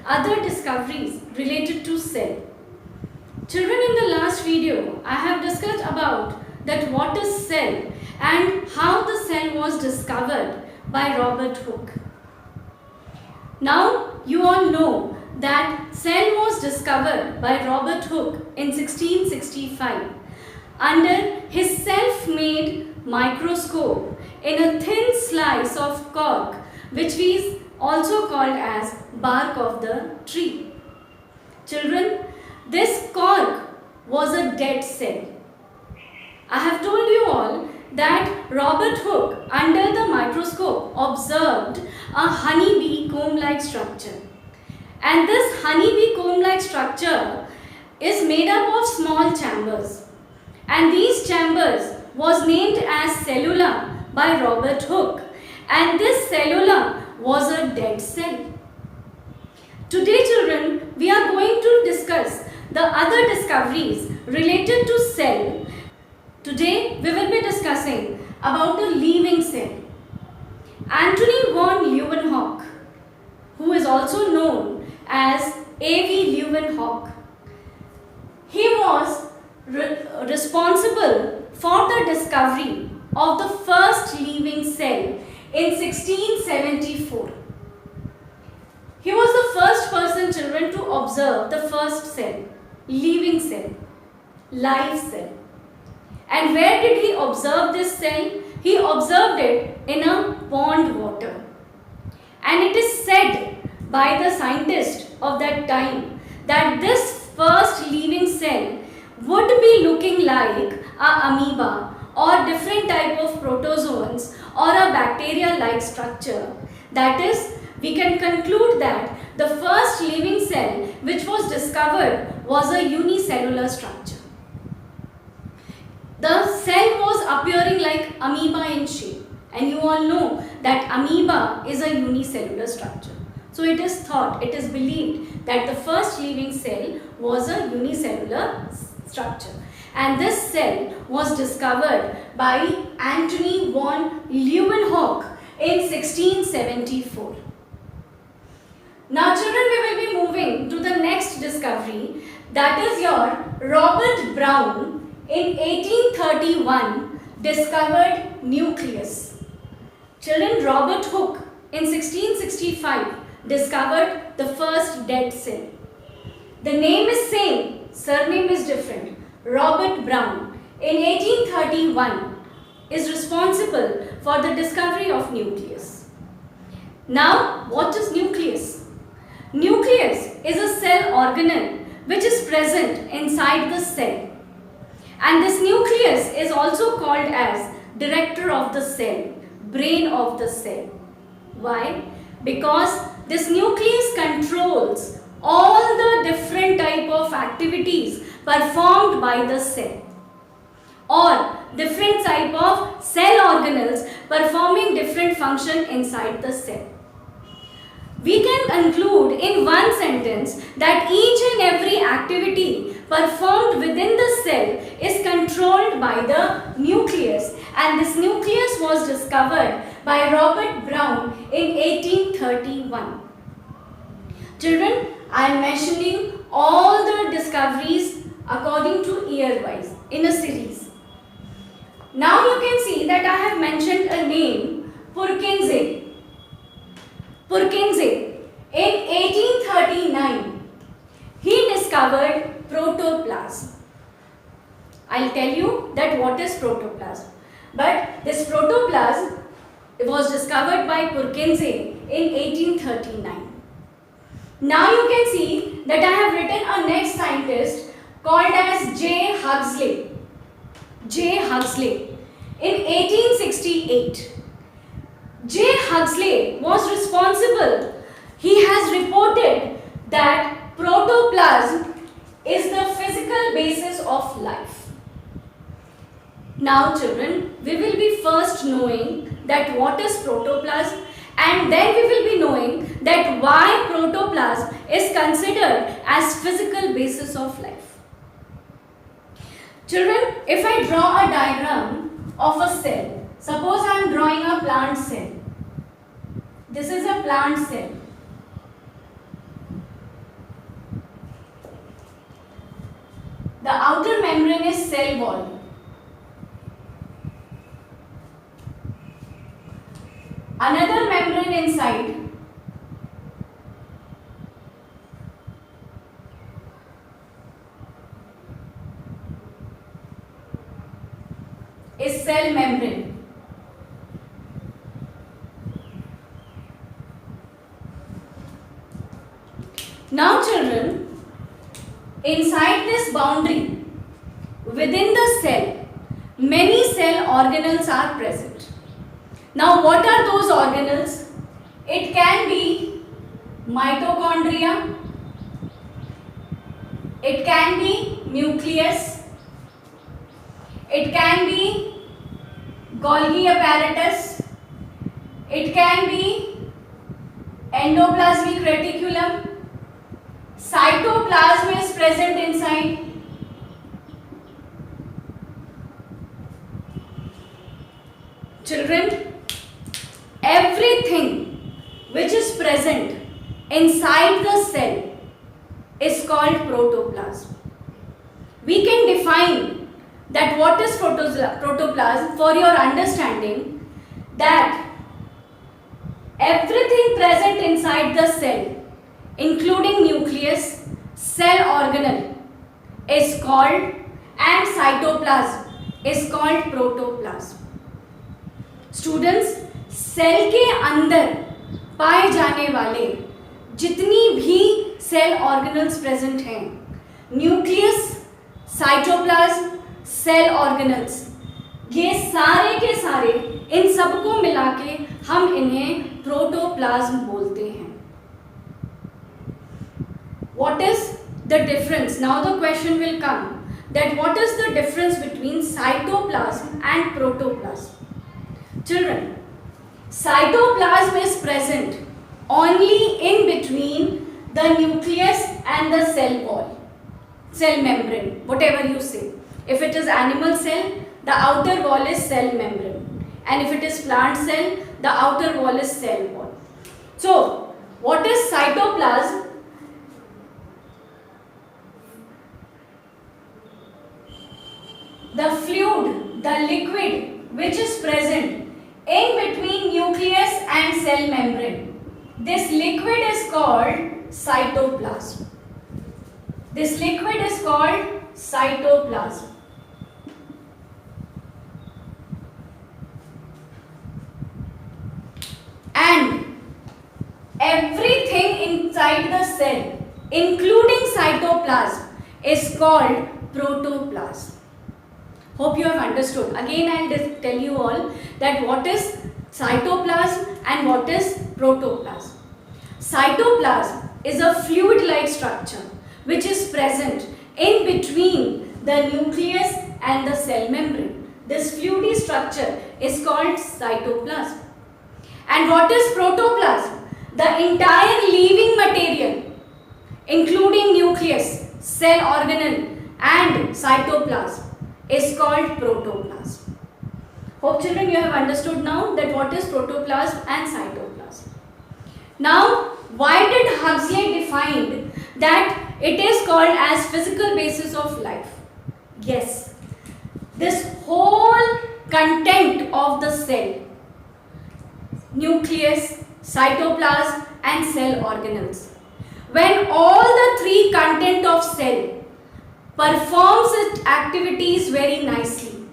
other discoveries related to cell. Children, in the last video, I have discussed about that what is cell and how the cell was discovered by Robert Hooke. Now, you all know that cell was discovered by Robert Hooke in 1665 under his self-made microscope in a thin slice of cork, which is also called as bark of the tree. Children, this cork was a dead cell. I have told you all that Robert Hooke under the microscope observed a honeybee comb-like structure. And this honeybee comb-like structure is made up of small chambers. And these chambers was named as cellula by Robert Hooke. And this cellula was a dead cell. Today, children, we are going to discuss the other discoveries related to cell. Today, we will be discussing about the living cell. Anthony von Leeuwenhoek, who is also known as A.V. Leeuwenhoek, he was responsible for the discovery of the first living cell in 1674. He was the first person, children, to observe the first cell, living cell, live cell. And where did he observe this cell? He observed it in a pond water. And it is said by the scientists of that time that this first living cell would be looking like a amoeba or different type of protozoans or a bacteria-like structure. That is, we can conclude that the first living cell which was discovered was a unicellular structure. The cell was appearing like amoeba in shape, and you all know that amoeba is a unicellular structure. So it is thought, it is believed that the first living cell was a unicellular structure. And this cell was discovered by Anthony von Leeuwenhoek in 1674. Now children, we will be moving to the next discovery, that is your Robert Brown in 1831 discovered nucleus. Children, Robert Hooke in 1665 discovered the first dead cell. The name is same, surname is different. Robert Brown in 1831 is responsible for the discovery of nucleus. Now, what is nucleus? Nucleus is a cell organelle which is present inside the cell. And this nucleus is also called as director of the cell, brain of the cell. Why? Because this nucleus controls all the different type of activities performed by the cell, or different type of cell organelles performing different function inside the cell. We can conclude in one sentence that each and every activity performed within the cell is controlled by the nucleus, and this nucleus was discovered by Robert Brown in 1831. Children, I am mentioning all the discoveries according to year-wise in a series. Now you can see that I have mentioned a name, Purkinje. Purkinje, in 1839, he discovered protoplasm. I'll tell you that what is protoplasm. But this protoplasm was discovered by Purkinje in 1839. Now you can see that I have written a next scientist called as J. Huxley. J. Huxley in 1868. J. Huxley was responsible. He has reported that protoplasm is the physical basis of life. Now children, we will be first knowing that what is protoplasm, and then we will be knowing that why protoplasm is considered as physical basis of life. Children, if I draw a diagram of a cell, suppose I am drawing a plant cell. This is a plant cell. membrane is cell wall. Another membrane inside is cell membrane. Now children, inside this boundary, within the cell, many cell organelles are present. Now what are those organelles? It can be mitochondria, it can be nucleus, it can be Golgi apparatus, it can be endoplasmic reticulum, cytoplasm is present inside. Children, everything which is present inside the cell is called protoplasm. We can define that what is protoplasm for your understanding, that everything present inside the cell, including nucleus, cell organelle is called, and cytoplasm is called protoplasm. Students, cell के अंदर पाए जाने वाले जितनी भी cell organelles present हैं, nucleus, cytoplasm, cell organelles, ये सारे के सारे, इन सबको मिला के हम इन्हें प्रोटोप्लाज्म बोलते हैं. What is the difference? Now the question will come that what is the difference between cytoplasm and protoplasm? Children, cytoplasm is present only in between the nucleus and the cell wall, cell membrane, whatever you say. If it is animal cell, the outer wall is cell membrane, and if it is plant cell, the outer wall is cell wall. So, what is cytoplasm? The fluid, the liquid which is present in between nucleus and cell membrane. This liquid is called cytoplasm. This liquid is called cytoplasm. And everything inside the cell, including cytoplasm, is called protoplasm. Hope you have understood. Again, I will tell you all that what is cytoplasm and what is protoplasm. Cytoplasm is a fluid-like structure which is present in between the nucleus and the cell membrane. This fluidy structure is called cytoplasm. And what is protoplasm? The entire living material, including nucleus, cell organelle and cytoplasm, is called protoplasm. Hope children you have understood now that what is protoplasm and cytoplasm. Now, why did Huxley define that it is called as physical basis of life? Yes, this whole content of the cell, nucleus, cytoplasm and cell organelles, when all the three content of cell performs its activities very nicely,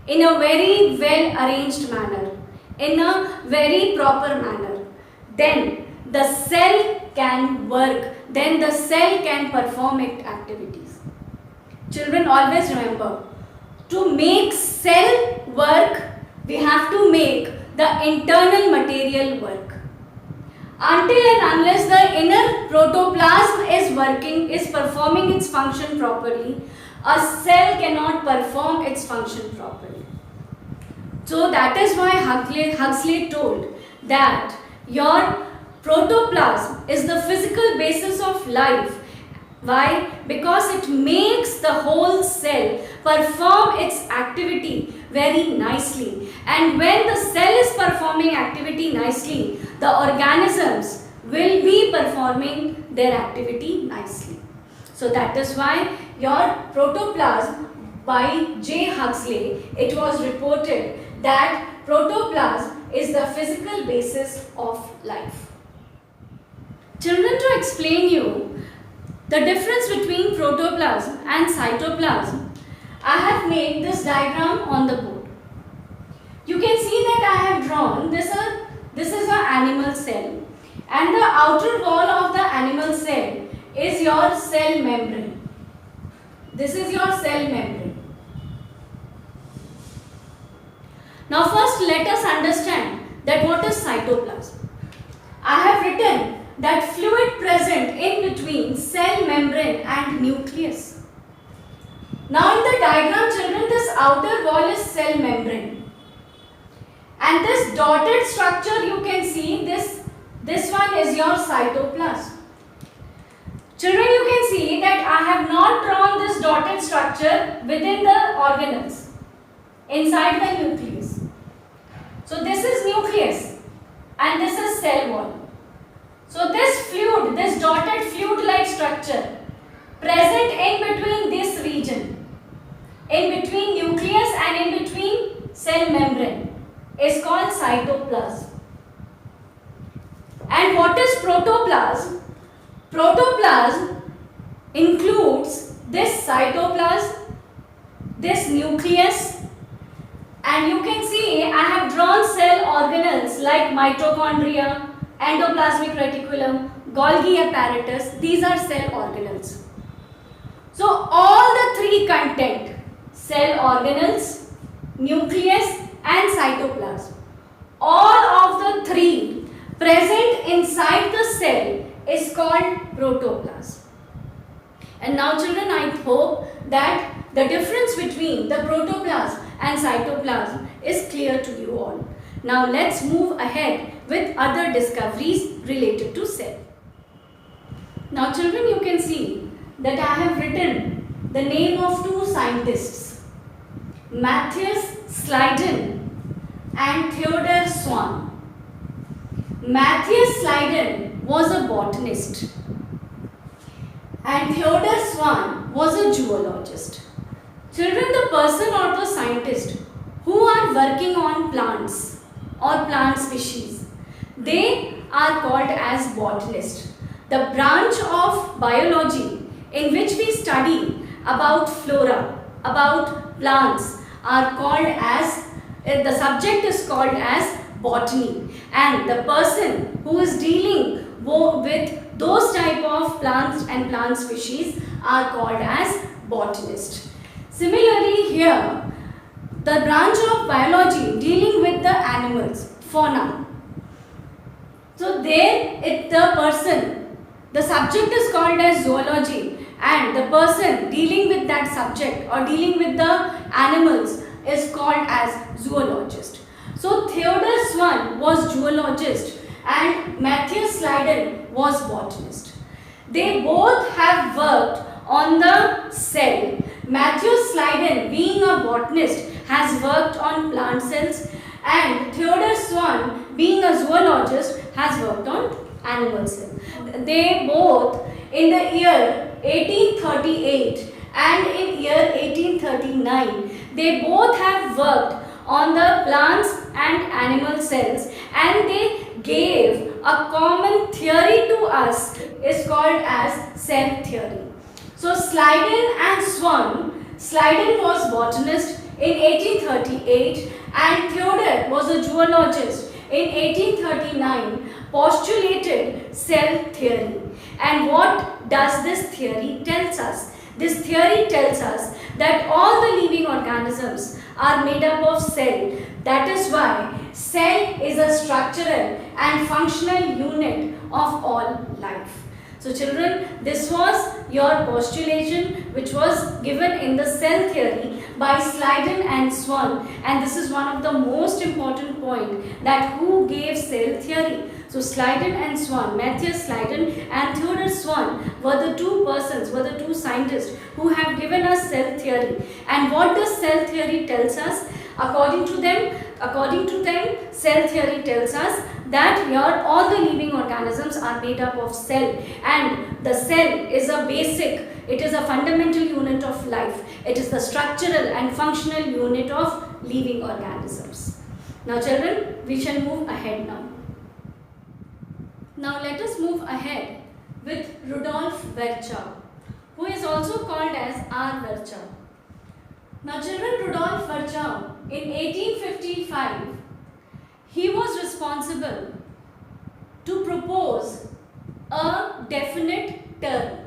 in a very well arranged manner, in a very proper manner, then the cell can work, then the cell can perform its activities. Children, always remember, to make cell work, we have to make the internal material work. Until and unless the inner protoplasm is working, is performing its function properly, a cell cannot perform its function properly. So that is why Huxley told that your protoplasm is the physical basis of life. Why? Because it makes the whole cell perform its activity very nicely. And when the cell is performing activity nicely, the organisms will be performing their activity nicely. So that is why your protoplasm by J. Huxley, it was reported that protoplasm is the physical basis of life. Children, to explain you the difference between protoplasm and cytoplasm, I have made this diagram on the board. You can see that I have drawn this is an animal cell, and the outer wall of the animal cell is your cell membrane. This is your cell membrane. Now first let us understand that what is cytoplasm. I have written that fluid present in between cell membrane and nucleus. Now in the diagram, children, this outer wall is cell membrane. And this dotted structure you can see, this one is your cytoplasm. Children, you can see that I have not drawn this dotted structure within the organelles, inside the nucleus. So this is nucleus and this is cell wall. So this fluid, this dotted fluid-like structure present in between this region, in between nucleus and in between cell membrane, is called cytoplasm. And what is protoplasm? Protoplasm includes this cytoplasm, this nucleus, and you can see I have drawn cell organelles like mitochondria, endoplasmic reticulum, Golgi apparatus. These are cell organelles. So all the three content, cell organelles, nucleus and cytoplasm, all of the three present inside the cell is called protoplasm. And now children, I hope that the difference between the protoplasm and cytoplasm is clear to you all. Now let's move ahead with other discoveries related to cell. Now children, you can see that I have written the name of two scientists, Matthias Sliden and Theodor Swan. Matthias Sliden was a botanist and Theodor Swan was a zoologist. Children, the person or the scientist who are working on plants or plant species, they are called as botanists. The branch of biology in which we study about flora, about plants are called as, the subject is called as botany, and the person who is dealing with those type of plants and plant species are called as botanist. Similarly here, the branch of biology dealing with the animals, fauna. So there the subject is called as zoology, and the person dealing with that subject or dealing with the animals is called as zoologist. So Theodor Swan was zoologist and Matthias Sliden was botanist. They both have worked on the cell. Matthias Sliden, being a botanist, has worked on plant cells, and Theodor Swan, being a zoologist, has worked on animal cells. They both, in the year 1838 and in year 1839, they both have worked on the plants and animal cells, and they gave a common theory to us, is called as cell theory. So Sliden and Swan, Sliden was botanist in 1838 and Theodor was a zoologist in 1839, postulated cell theory. And what does this theory tells us? This theory tells us that all the living organisms are made up of cell. That is why cell is a structural and functional unit of all life. So children, this was your postulation which was given in the cell theory by Sliden and Swan, and this is one of the most important point, that who gave cell theory. So Sliden and Swan, Matthias Sliden and Theodor Swan were the two persons, were the two scientists who have given us cell theory. And what does cell theory tells us? According to them, cell theory tells us that all the living organisms are made up of cell, and the cell is a a basic, it is a fundamental unit of life. It is the structural and functional unit of living organisms. Now children, we shall move ahead now. Now let us move ahead with Rudolf Virchow, who is also called as R. Virchow. Now children, Rudolf Virchow in 1855, he was responsible to propose a definite term.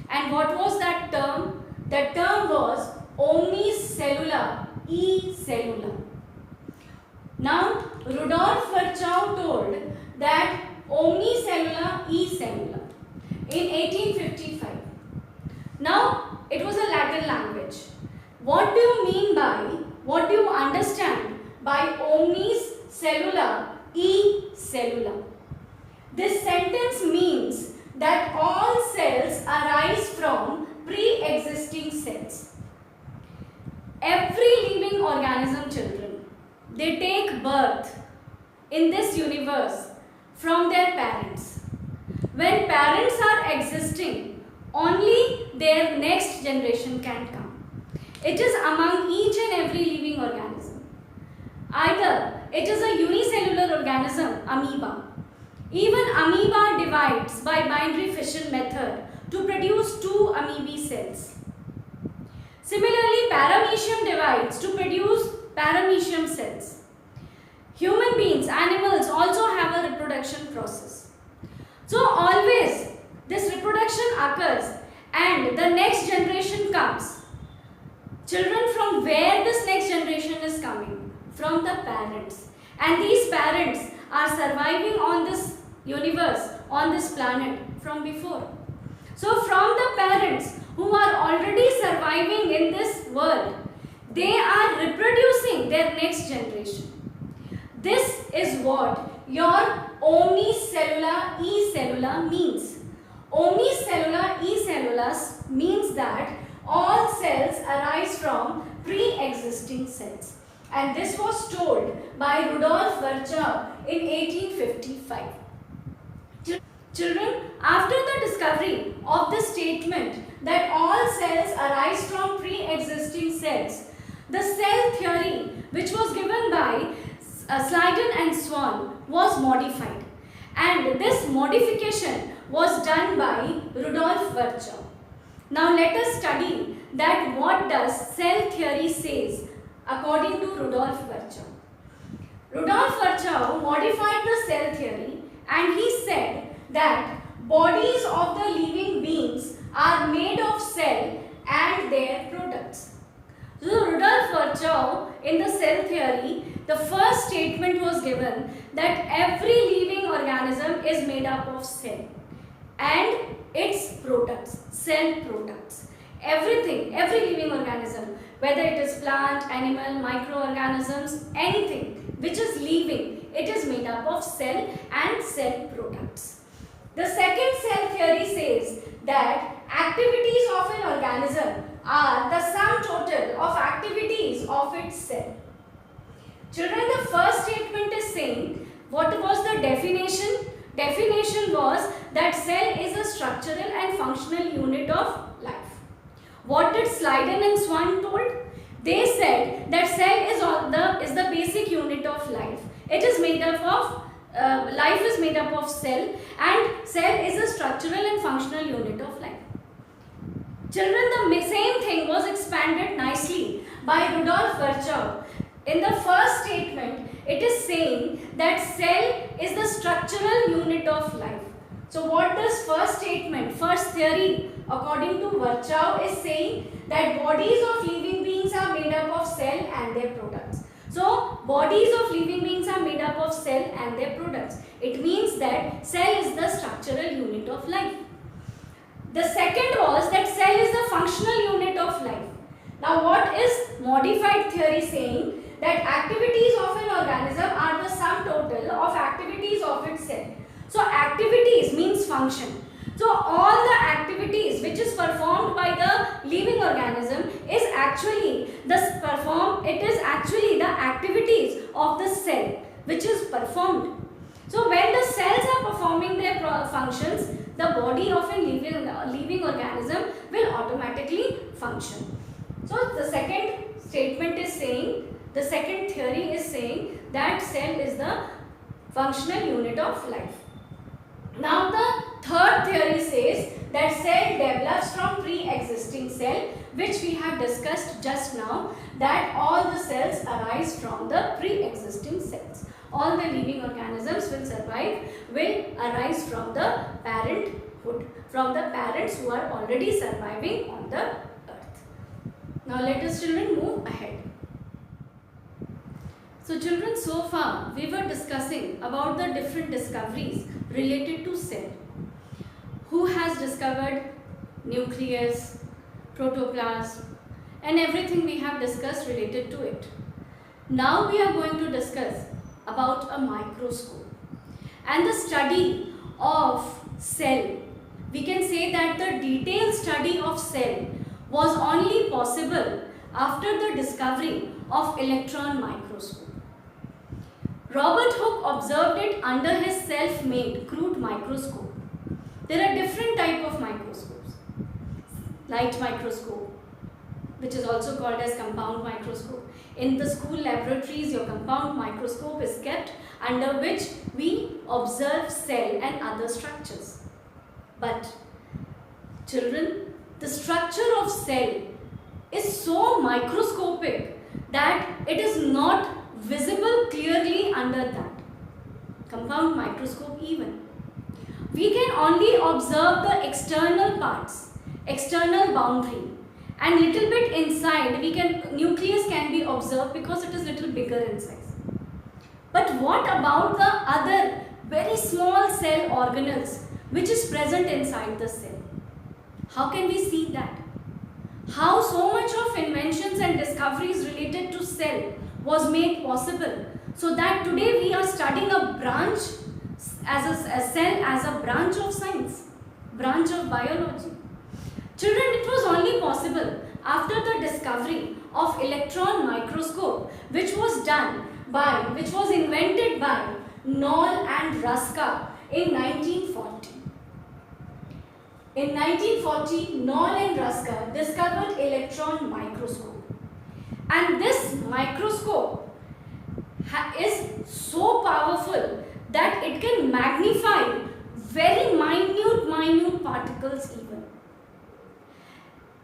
And what was that term? The term was omnicellular e-cellular. Now Rudolf Virchow told that omnicellular e-cellular in 1855. Now it was a Latin language. What do you understand by omnicellular e-cellular? This sentence means that all cells arise from pre-existing cells. Every living organism, children, they take birth in this universe from their parents. When parents are existing, only their next generation can come. It is among each and every living organism. Either it is a unicellular organism, amoeba. Even amoeba divides by binary fission method to produce 2 amoebae cells. Similarly, paramecium divides to produce paramecium cells. Human beings, animals also have a reproduction process. So always this reproduction occurs and the next generation comes. Children, from where this next generation is coming? From the parents. And these parents are surviving on this universe, on this planet from before. So from the parents who are already surviving in this world, they are reproducing their next generation. This is what your omnicellular e-cellular means. Omnicellular e-cellular means that all cells arise from pre-existing cells. And this was told by Rudolf Virchow in 1855. Children, after the discovery of the statement that all cells arise from pre-existing cells, the cell theory which was given by Schleiden and Swan was modified. And this modification was done by Rudolf Virchow. Now let us study that what does cell theory says according to Rudolf Virchow. Rudolf Virchow modified the cell theory and he said that bodies of the living beings are made of cell and their products. So Rudolf Virchow in the cell theory, the first statement was given that every living organism is made up of cell and its products, cell products. Everything, every living organism, whether it is plant, animal, microorganisms, anything which is living, it is made up of cell and cell products. The second cell theory says that activities of an organism are the sum total of activities of its cell. Children, the first statement is saying, what was the definition? Definition was that cell is a structural and functional unit of life. What did Schleiden and Swan told? They said that cell is the basic unit of life. It is made up of life is made up of cell and cell is a structural and functional unit of life. Children, the same thing was expanded nicely by Rudolf Virchow. In the first statement, it is saying that cell is the structural unit of life. So what does first statement, first theory according to Virchow is saying that bodies of living beings are made up of cell and their products. So bodies of living beings are made up of cell and their products. It means that cell is the structural unit of life. The second was that cell is the functional unit of life. Now what is modified theory saying? That activities of an organism are the sum total of activities of its cell. So activities means function. So all the activities which is performed by the living organism is actually the activities of the cell which is performed. So when the cells are performing their functions, the body of a living organism will automatically function. So the second statement is saying, the second theory is saying that cell is the functional unit of life. Now the third theory says that cell develops from pre-existing cell, which we have discussed just now, that all the cells arise from the pre-existing cells. All the living organisms will arise from the parenthood, from the parents who are already surviving on the earth. Now let us children move ahead. So children, so far we were discussing about the different discoveries related to cell. Who has discovered nucleus, protoplasm, and everything we have discussed related to it. Now we are going to discuss about a microscope and the study of cell. We can say that the detailed study of cell was only possible after the discovery of electron microscope. Robert Hooke observed it under his self-made crude microscope. There are different types of microscopes. Light microscope, which is also called as compound microscope. In the school laboratories, your compound microscope is kept, under which we observe cell and other structures. But children, the structure of cell is so microscopic that it is not visible clearly under that compound microscope even. We can only observe the external parts, external boundary, and little bit inside nucleus can be observed because it is little bigger in size. But what about the other very small cell organelles which is present inside the cell? How can we see that? How so much of inventions and discoveries related to cell was made possible, so that today we are studying a branch as a cell as a branch of science, branch of biology. Children, it was only possible after the discovery of electron microscope, which was invented by Knoll and Ruska in 1940. In 1940, Knoll and Ruska discovered electron microscope. And this microscope is so powerful that it can magnify very minute particles even.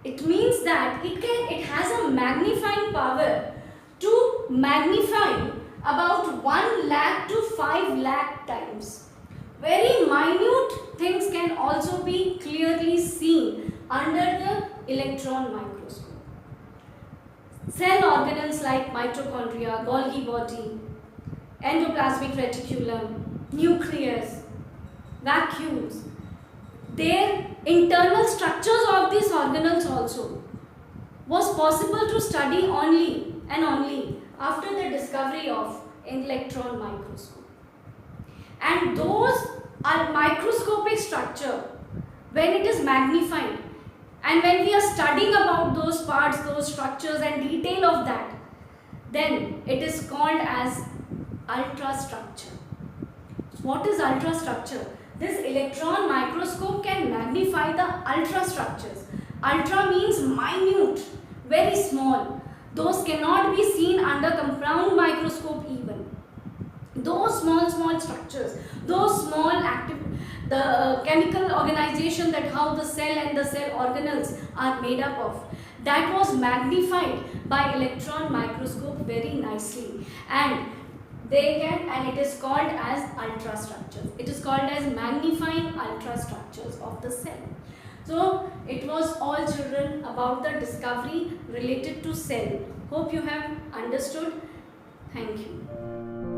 It means that it has a magnifying power to magnify about 1 lakh to 5 lakh times. Very minute things can also be clearly seen under the electron microscope. Cell organelles like mitochondria, Golgi body, endoplasmic reticulum, nucleus, vacuoles, their internal structures of these organelles also was possible to study only and only after the discovery of electron microscope. And those are microscopic structure, when it is magnified and when we are studying about those parts, those structures and detail of that, then it is called as ultrastructure. What is ultrastructure? This electron microscope can magnify the ultrastructures. Ultra means minute, very small. Those cannot be seen under compound microscope even. Those small structures, those small the chemical organization, that how the cell and the cell organelles are made up of, that was magnified by electron microscope very nicely, and it is called as ultrastructures. It is called as magnifying ultrastructures of the cell. So it was all, children, about the discovery related to cell. Hope you have understood. Thank you.